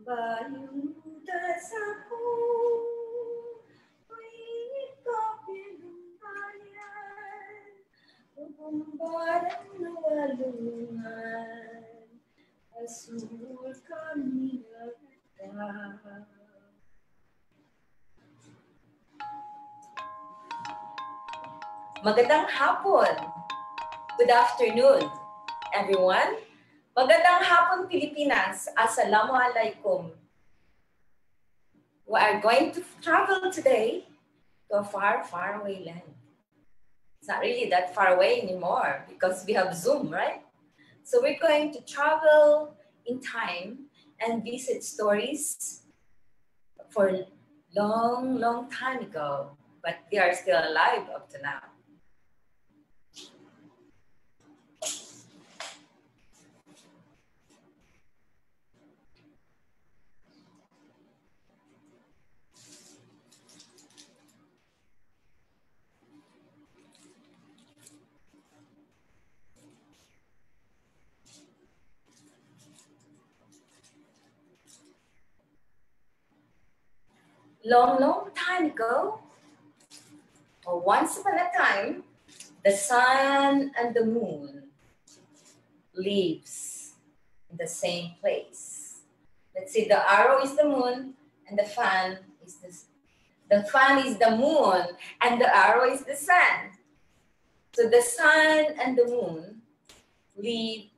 Bayuda saku, lumbayan, lumbaran na walungan, asul kami nagda. Magandang hapon. Good afternoon, everyone. Magandang hapon, Pilipinas. Assalamualaikum. We are going to travel today to a far, far away land. It's not really that far away anymore because we have Zoom, right? So we're going to travel in time and visit stories for a long, long time ago, but they are still alive up to now. Long, long time ago, or once upon a time, the sun and the moon lives in the same place. Let's see, the arrow is the moon and the fan is the fan is the moon and the arrow is the sun. So the sun and the moon live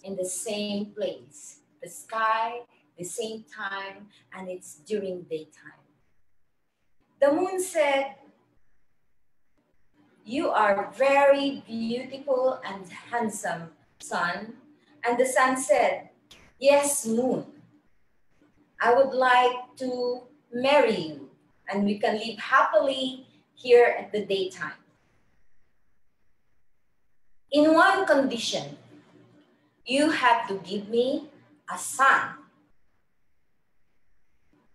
in the same place, the sky, the same time, and it's during daytime. The moon said, "You are very beautiful and handsome, sun." And the sun said, "Yes, moon. I would like to marry you, and we can live happily here at the daytime. In one condition, you have to give me a son.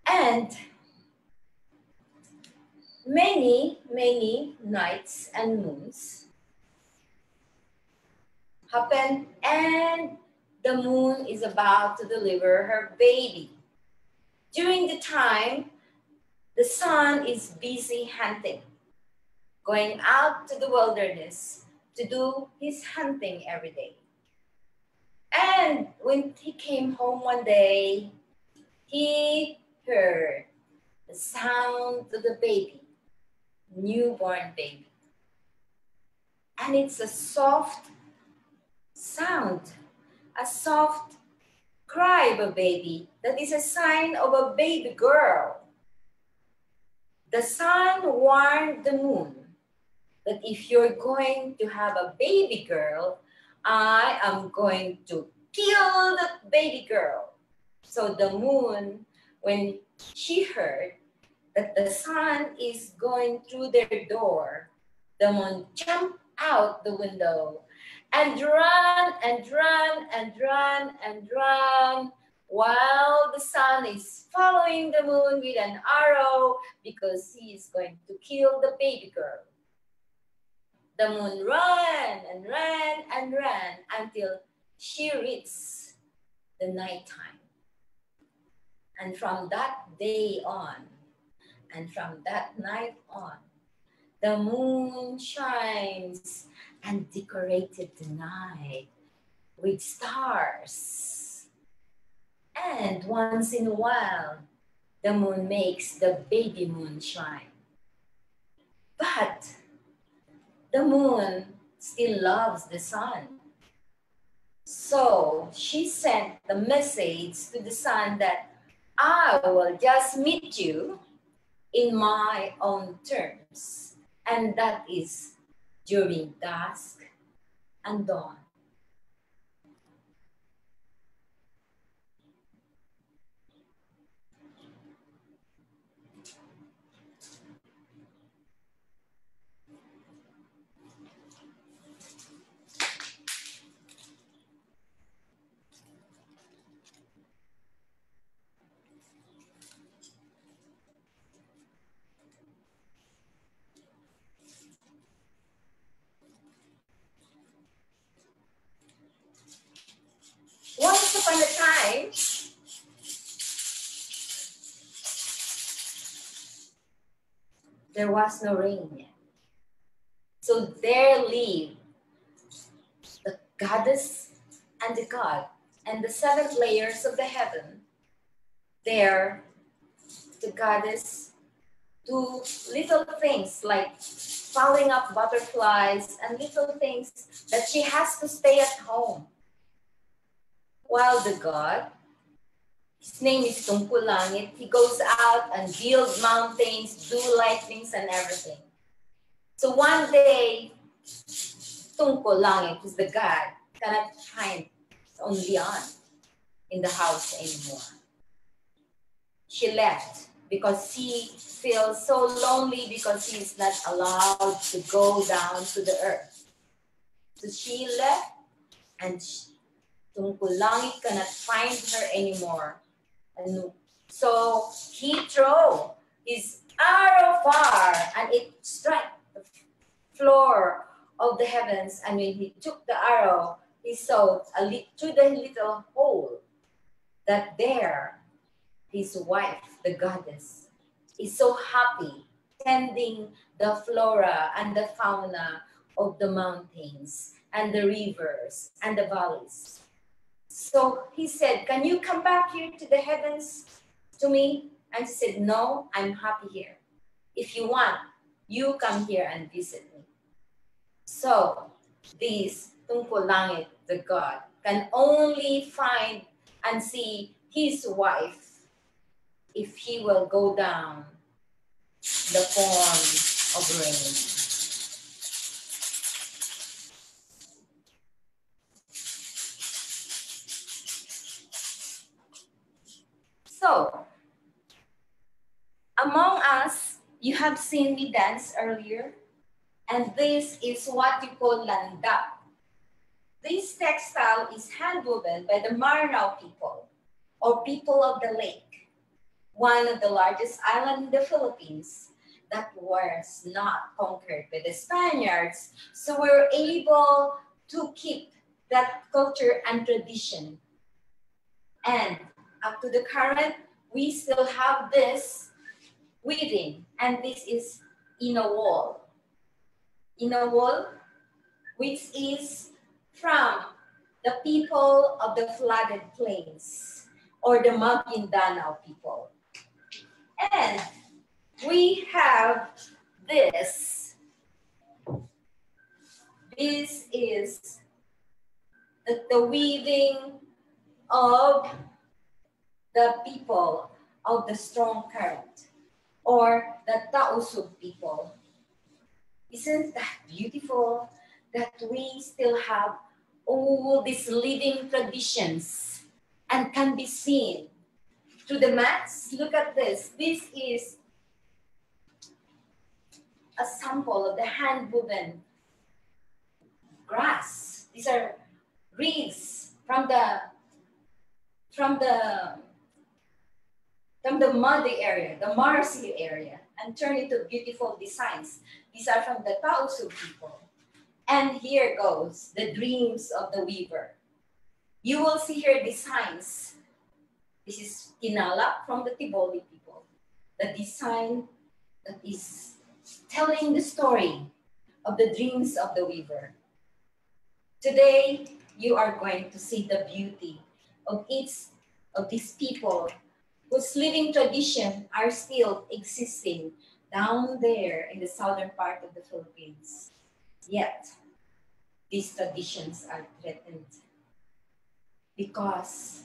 And many, many nights and moons happened, and the moon is about to deliver her baby. During the time, the sun is busy hunting, going out to the wilderness to do his hunting every day. And when he came home one day, he heard the sound of the baby, newborn baby. And it's a soft sound, a soft cry of a baby that is a sign of a baby girl. The sun warned the moon that if you're going to have a baby girl, I am going to kill that baby girl. So the moon, when she heard that the sun is going through their door, the moon jumped out the window and ran and ran and ran and ran while the sun is following the moon with an arrow because he is going to kill the baby girl. The moon ran and ran and ran until she reached the nighttime. And from that day on, and from that night on, the moon shines and decorated the night with stars. And once in a while, the moon makes the baby moon shine. But the moon still loves the sun. So she sent the message to the sun that I will just meet you in my own terms. And that is during dusk and dawn. Once upon a time, there was no rain yet. So there lived the goddess and the god, and the 7 layers of the heaven. There, the goddess do little things like following up butterflies and little things that she has to stay at home. While the god, his name is Tungkulangit, he goes out and builds mountains, do lightnings and everything. So one day, Tungkulangit, who's the god, cannot find on Leon in the house anymore. She left because she feels so lonely because she is not allowed to go down to the earth. So she left, and Tungkulangit cannot find her anymore. And so he threw his arrow far, and it struck the floor of the heavens. And when he took the arrow, he saw through the little hole that there his wife, the goddess, is so happy tending the flora and the fauna of the mountains and the rivers and the valleys. So he said, can you come back here to the heavens to me? And she said, no, I'm happy here. If you want, you come here and visit me. So this Tungkulangit, the god, can only find and see his wife if he will go down the form of rain. So, among us, you have seen me dance earlier, and this is what you call landa. This textile is hand-woven by the Maranao people, or people of the lake, one of the largest islands in the Philippines that was not conquered by the Spaniards. So we're able to keep that culture and tradition. And up to the current, we still have this weaving, and this is inawol. Inawol, which is from the people of the flooded plains, or the Maguindanao people. And we have this. This is the weaving of the people of the strong current, or the Tausug people. Isn't that beautiful that we still have all these living traditions and can be seen through the mats? Look at this. This is a sample of the hand-woven grass. These are reeds from the muddy area, the marshy area, and turn into beautiful designs. These are from the Tausug people. And here goes the dreams of the weaver. You will see here designs. This is Tinala from the Tiboli people. The design that is telling the story of the dreams of the weaver. Today, you are going to see the beauty of each of these people whose living tradition are still existing down there in the southern part of the Philippines. Yet, these traditions are threatened because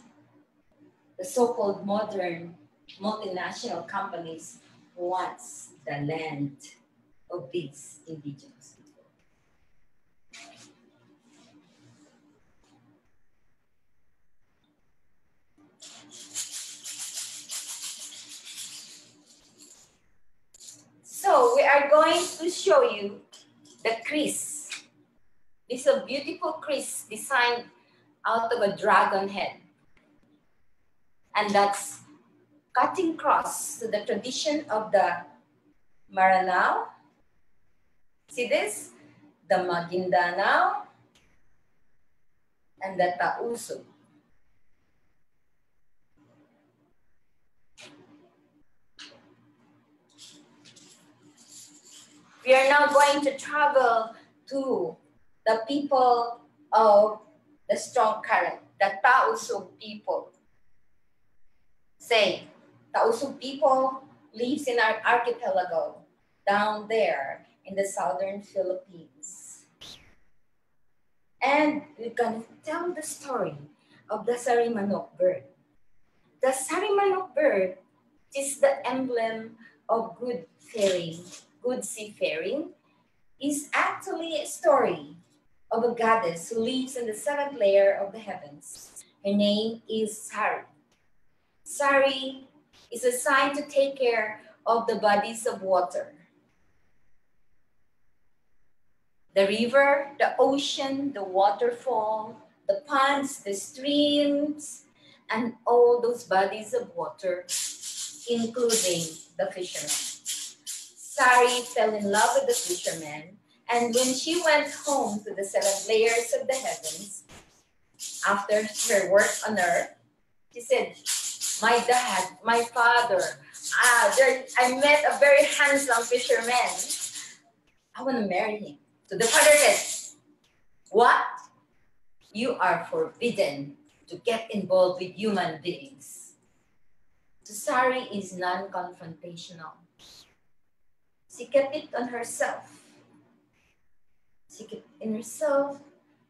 the so-called modern multinational companies wants the land of these indigenous people. So we are going to show you the crease. This is a beautiful crease designed out of a dragon head. And that's cutting cross to the tradition of the Maranao. See this? The Maguindanao and the Tausug. We are now going to travel to the people of the strong current, the Tausug people. Say, Tausug people lives in our archipelago down there in the southern Philippines. And we're going to tell the story of the Sarimanok bird. The Sarimanok bird is the emblem of good faring, good seafaring, is actually a story of a goddess who lives in the seventh layer of the heavens. Her name is Sari. Sari is assigned to take care of the bodies of water. The river, the ocean, the waterfall, the ponds, the streams, and all those bodies of water, including the fishermen. Sari fell in love with the fisherman, and when she went home to the seven layers of the heavens, after her work on earth, she said, my dad, my father, I met a very handsome fisherman. I want to marry him. So the father said, what? You are forbidden to get involved with human beings. So Sari is non-confrontational. She kept it on herself. She kept it in herself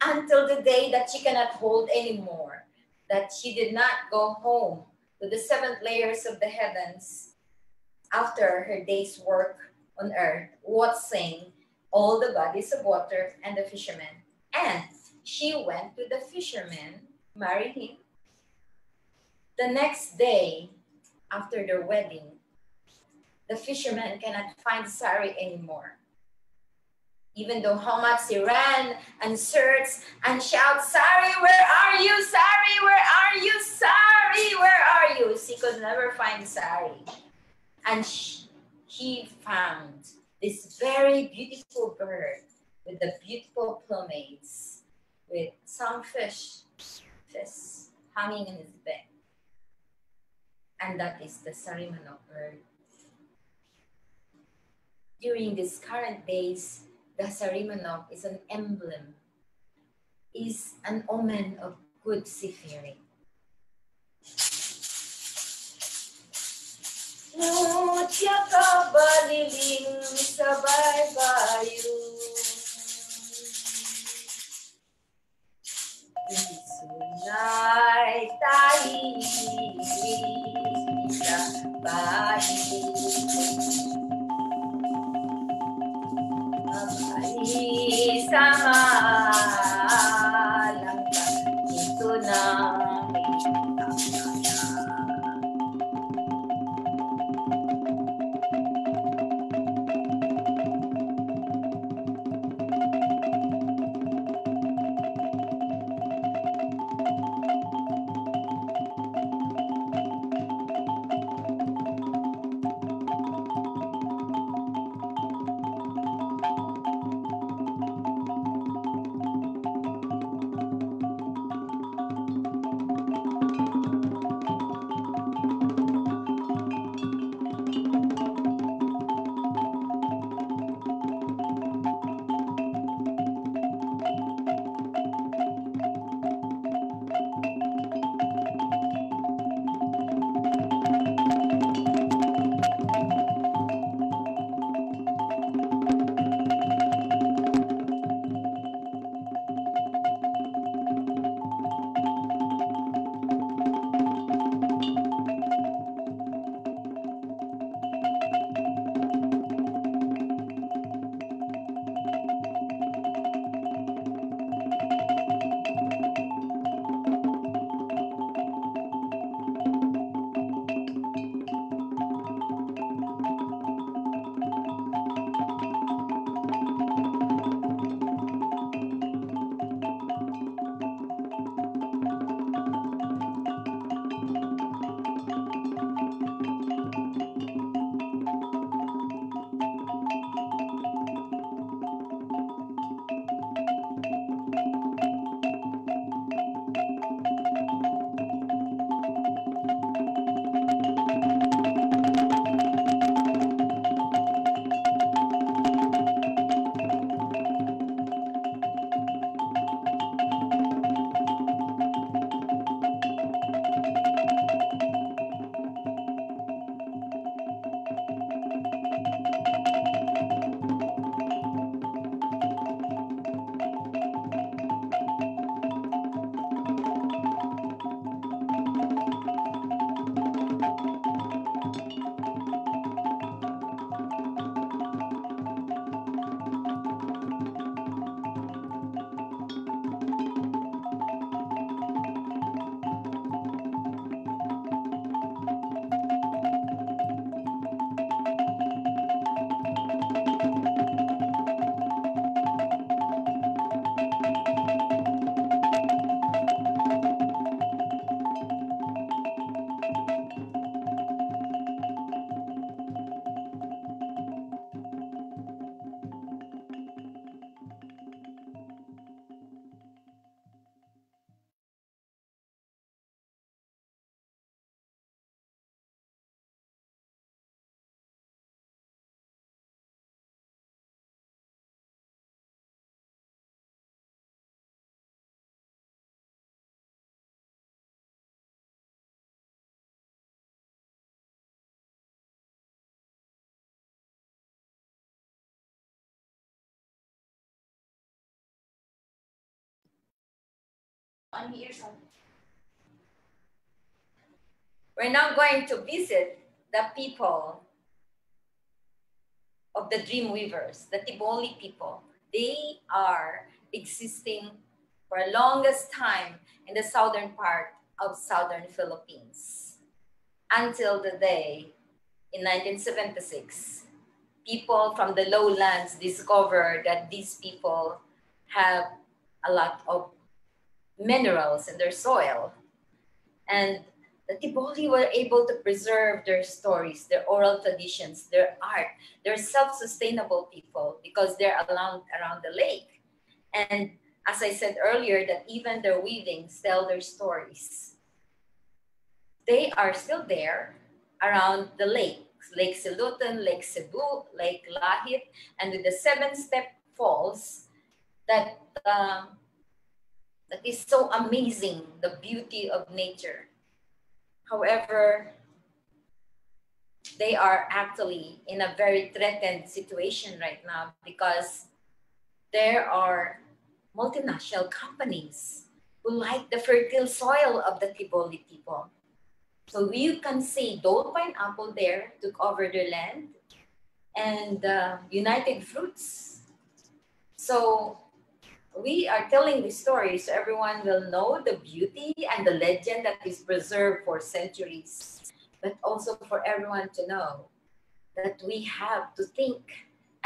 until the day that she cannot hold anymore, that she did not go home to the seventh layers of the heavens after her day's work on earth, watching all the bodies of water and the fishermen. And she went to the fisherman, married him. The next day, after their wedding, the fisherman cannot find Sari anymore. Even though how much he ran and searched and shouted, Sari, where are you? Sari, where are you? Sari, where are you? She could never find Sari. And he found this very beautiful bird with the beautiful plumage, with some fish hanging in his back. And that is the Sarimanok bird. During these current days, the Sarimanok is an emblem, is an omen of good seafaring. Mutya ka baliling sa baybayo, isunay tayo sa bayo. Sama lang ka, ito na We're now going to visit the people of the dream weavers, the Tiboli people. They are existing for the longest time in the southern part of southern Philippines until the day in 1976. People from the lowlands discovered that these people have a lot of minerals in their soil. And the Tiboli were able to preserve their stories, their oral traditions, their art. They're self-sustainable people because they're around the lake. And as I said earlier, that even their weavings tell their stories. They are still there around the lake. Lake Silutan, Lake Cebu, Lake Lahit, and with the 7-step falls that is so amazing, the beauty of nature. However, they are actually in a very threatened situation right now because there are multinational companies who like the fertile soil of the Tiboli people. So you can say Dole Pineapple there took over their land and United Fruits. So we are telling this story so everyone will know the beauty and the legend that is preserved for centuries, but also for everyone to know that we have to think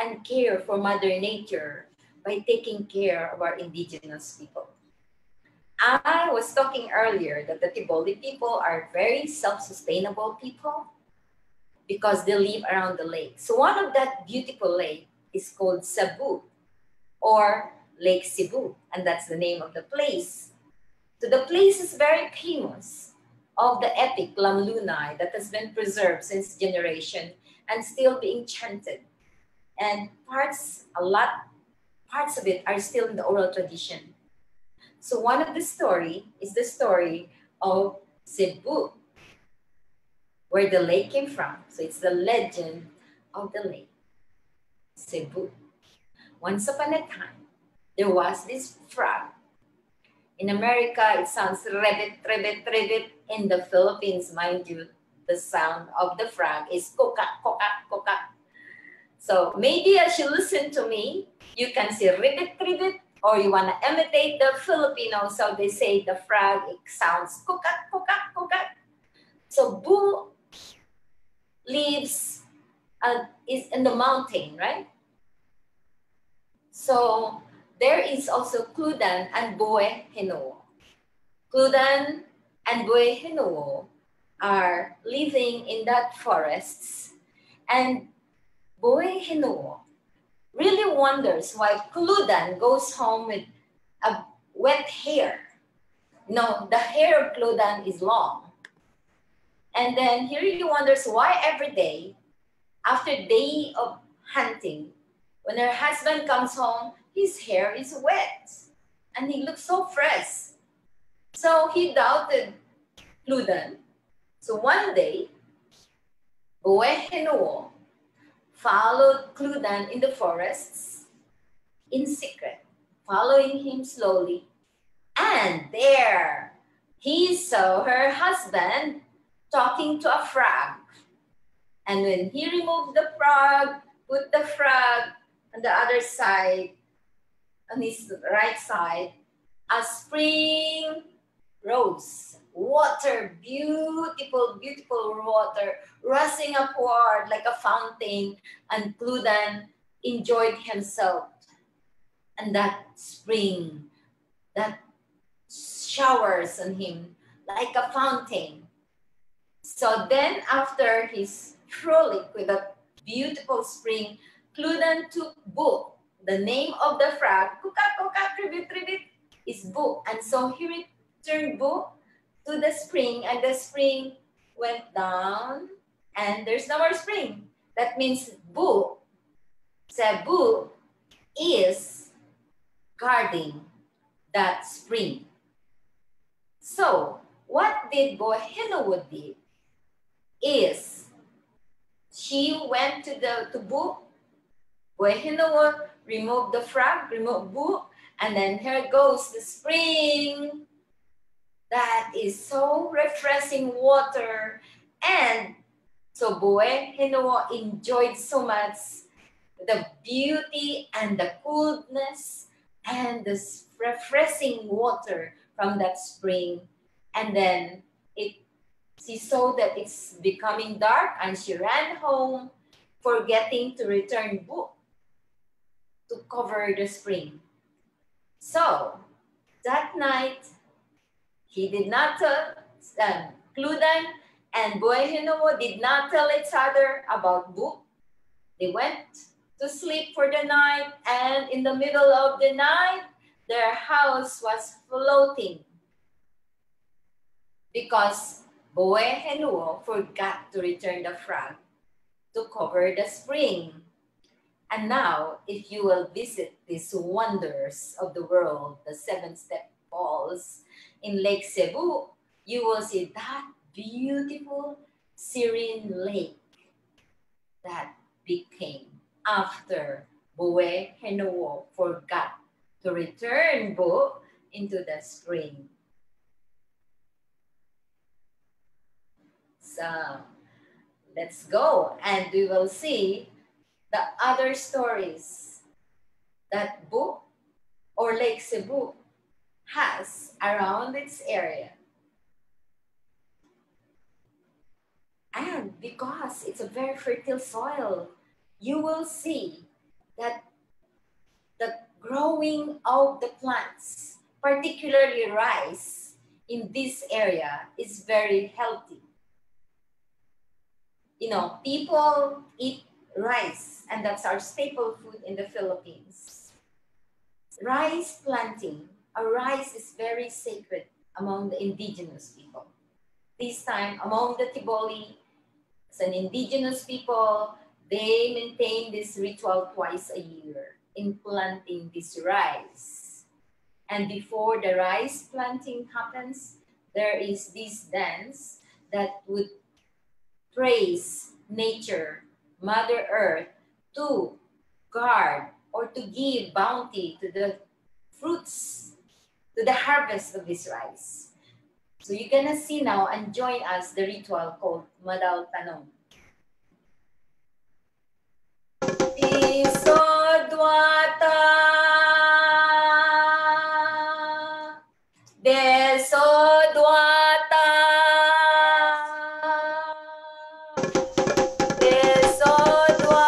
and care for Mother Nature by taking care of our indigenous people. I was talking earlier that the Tiboli people are very self-sustainable people because they live around the lake. So one of that beautiful lake is called Cebu or Lake Cebu, and that's the name of the place. So the place is very famous of the epic Lamlunay that has been preserved since generation and still being chanted. And parts of it are still in the oral tradition. So one of the story is the story of Cebu, where the lake came from. So it's the legend of the lake, Cebu. Once upon a time, there was this frog. In America, it sounds ribbit, ribbit, ribbit. In the Philippines, mind you, the sound of the frog is kokak, kokak, kokak. So maybe as you listen to me, you can say ribbit, ribbit, or you want to imitate the Filipinos, so they say the frog, it sounds kokak, kokak, kokak. So Boo lives, is in the mountain, right? So there is also Kludan and Boe Hinuo. Kludan and Boe Hinuo are living in that forests, and Boe Hinuo really wonders why Kludan goes home with a wet hair. No, the hair of Kludan is long. And then he really wonders why every day, after day of hunting, when her husband comes home, his hair is wet and he looks so fresh. So he doubted Kludan. So one day, Boe Hinuo followed Kludan in the forests in secret, following him slowly. And there he saw her husband talking to a frog. And when he removed the frog, put the frog on the other side, on his right side, a spring rose. Water, beautiful, beautiful water, rushing upward like a fountain. And Kludan enjoyed himself. And that spring, that showers on him like a fountain. So then after his frolic with a beautiful spring, Kludan took Boo. The name of the frog, kukak, kukak, tribit, tribit, is Boo. And so he returned Boo to the spring, and the spring went down, and there's no more spring. That means Boo, Cebu, is guarding that spring. So what did Boe Hinuo did is she went to Boo. Boe Hinuo removed the frog, removed Boo, and then here goes the spring that is so refreshing water. And so Boe Hinoa enjoyed so much the beauty and the coolness and the refreshing water from that spring. And then she saw that it's becoming dark and she ran home, forgetting to return book to cover the spring. So that night, he did not tell, Cludan and Boy Hinowo did not tell each other about book. They went to sleep for the night, and in the middle of the night, their house was floating because Boe Henuo forgot to return the frog to cover the spring. And now, if you will visit these wonders of the world, the 7-step falls in Lake Cebu, you will see that beautiful serene lake that became after Boe Henuo forgot to return Bo into the spring. So let's go and we will see the other stories that Bo or Lake Cebu has around its area. And because it's a very fertile soil, you will see that the growing of the plants, particularly rice, in this area is very healthy. You know, people eat rice, and that's our staple food in the Philippines. Rice planting, rice is very sacred among the indigenous people. This time, among the Tiboli, as an indigenous people, they maintain this ritual twice a year in planting this rice. And before the rice planting happens, there is this dance that would praise nature, Mother Earth, to guard or to give bounty to the fruits, to the harvest of this rice. So you're gonna see now and join us the ritual called Madal Tanong. Isodwata Desodwata Desodwata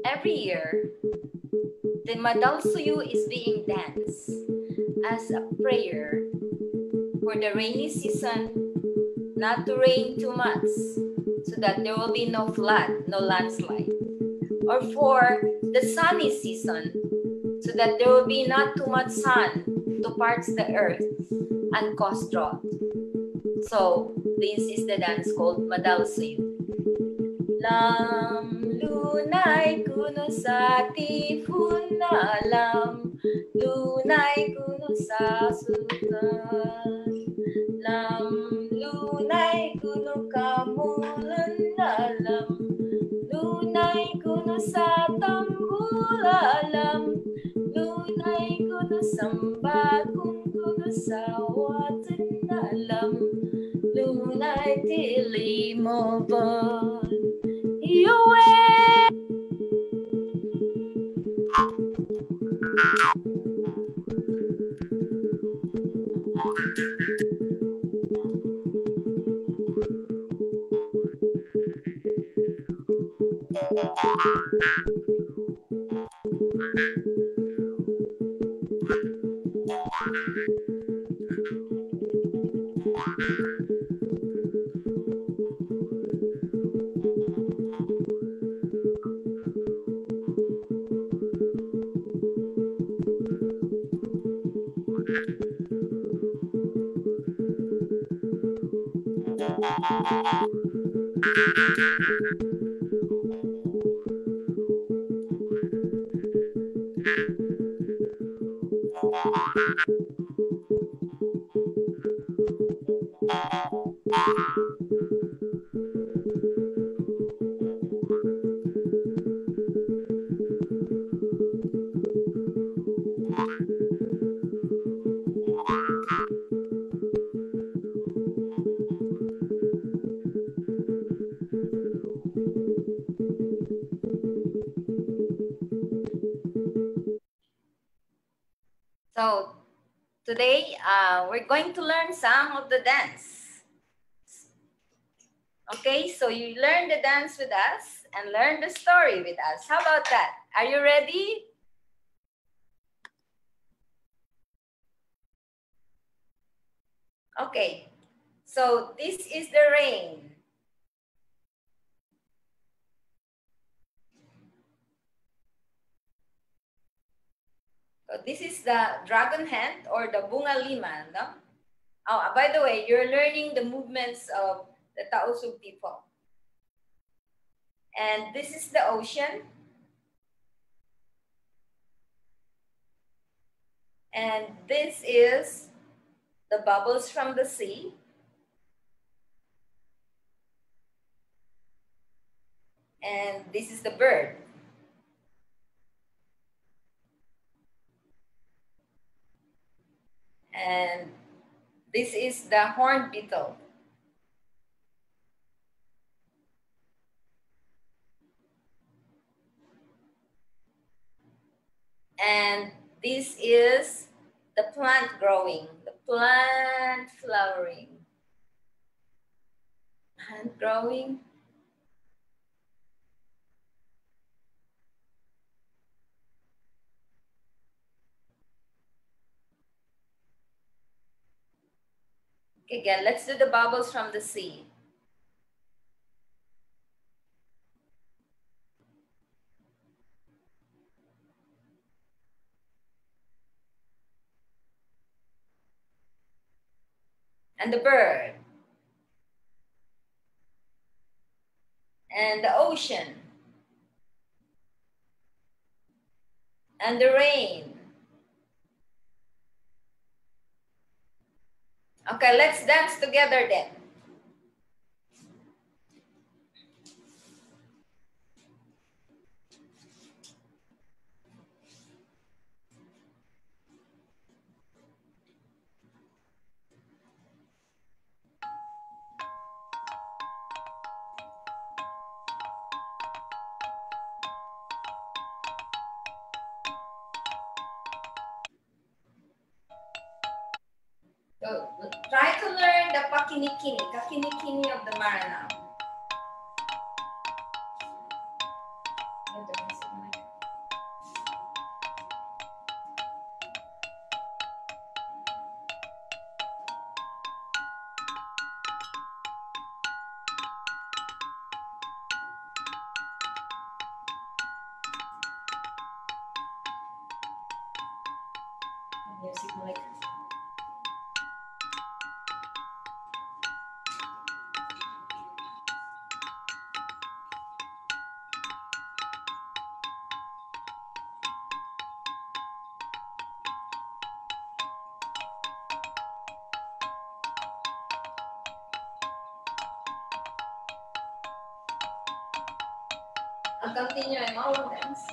Every year, the Madal Suyu is being danced as a prayer for the rainy season not to rain too much so that there will be no flood, no landslide. Or for the sunny season so that there will be not too much sun to parch the earth and cause drought. So this is the dance called Madal Suyu. Lam lu Lunay kuno sa tifun na alam, lunay kuno sa sutan. Lam lunay kuno kamulan na alam, lunay kuno sa tambulalam, lunay kuno sambakong kuno sa watan na alam, lunay tili mo ba? Iuwi! So today we're going to learn some of the dance. Okay, so you learn the dance with us and learn the story with us. How about that? Are you ready? Okay, so this is the rain. So this is the dragon hand or the bunga lima. No? Oh, by the way, you're learning the movements of the Tausug people. And this is the ocean. And this is the bubbles from the sea. And this is the bird. And this is the horned beetle. And this is the plant growing, the plant flowering. Plant growing. Okay, again, let's do the bubbles from the sea. And the bird. And the ocean. And the rain. Okay, let's dance together then. So try to learn the pakinikini, kakinikini of the Maranao. Music mo like I'll continue my Moro dance.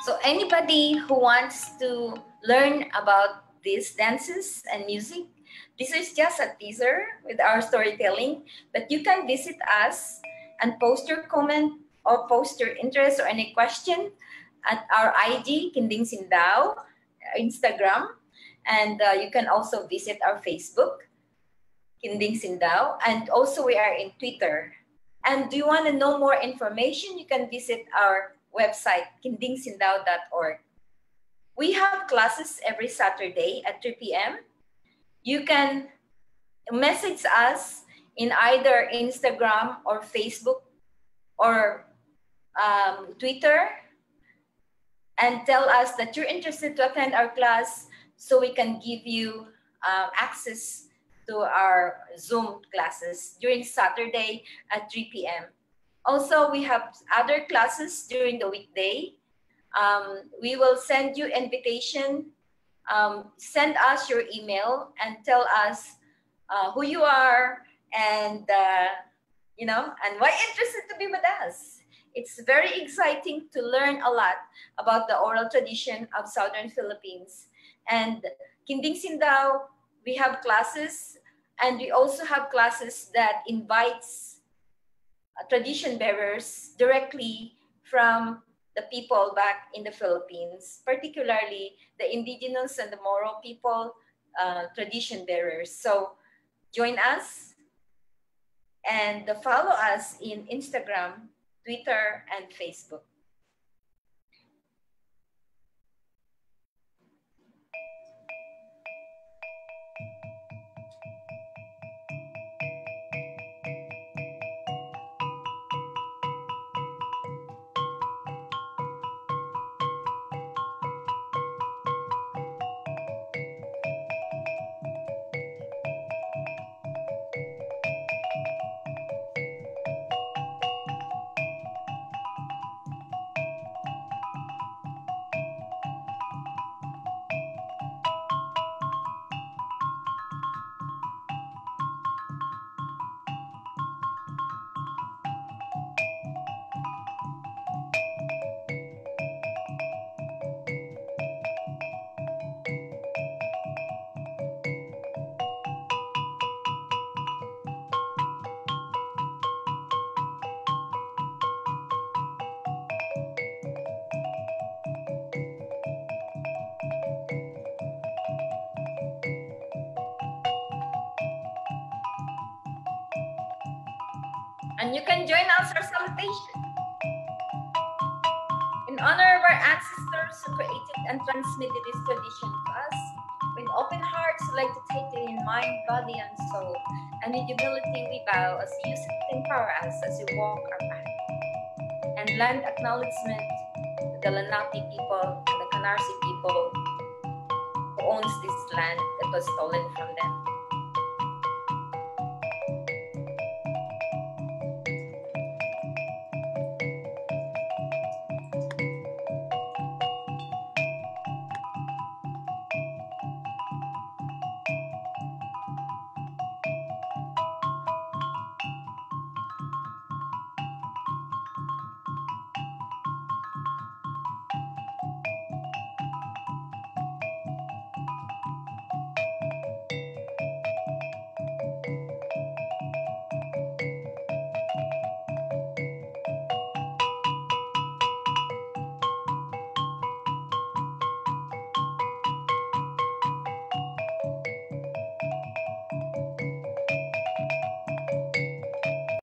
So anybody who wants to learn about these dances and music, this is just a teaser with our storytelling, but you can visit us and post your comment or post your interest or any question at our IG, Kinding Sindaw, Instagram, and you can also visit our Facebook, Kinding Sindaw, and also we are in Twitter. And do you want to know more information? You can visit our website, kindingsindaw.org. We have classes every Saturday at 3 p.m. You can message us in either Instagram or Facebook or Twitter and tell us that you're interested to attend our class so we can give you access to our Zoom classes during Saturday at 3 p.m. Also, we have other classes during the weekday. We will send you invitation. Send us your email and tell us who you are and and why interested to be with us. It's very exciting to learn a lot about the oral tradition of Southern Philippines. And Kinding Sindaw, we have classes, and we also have classes that invites tradition bearers directly from the people back in the Philippines, particularly the indigenous and the Moro people, tradition bearers. So join us and follow us in Instagram, Twitter, and Facebook. And you can join us our salutation. In honor of our ancestors who created and transmitted this tradition to us, with open hearts we like to take it in mind, body, and soul. And with humility we bow as you use it to empower us as we walk our path. And land acknowledgement to the Lenape people and the Canarsie people who owns this land that was stolen from them.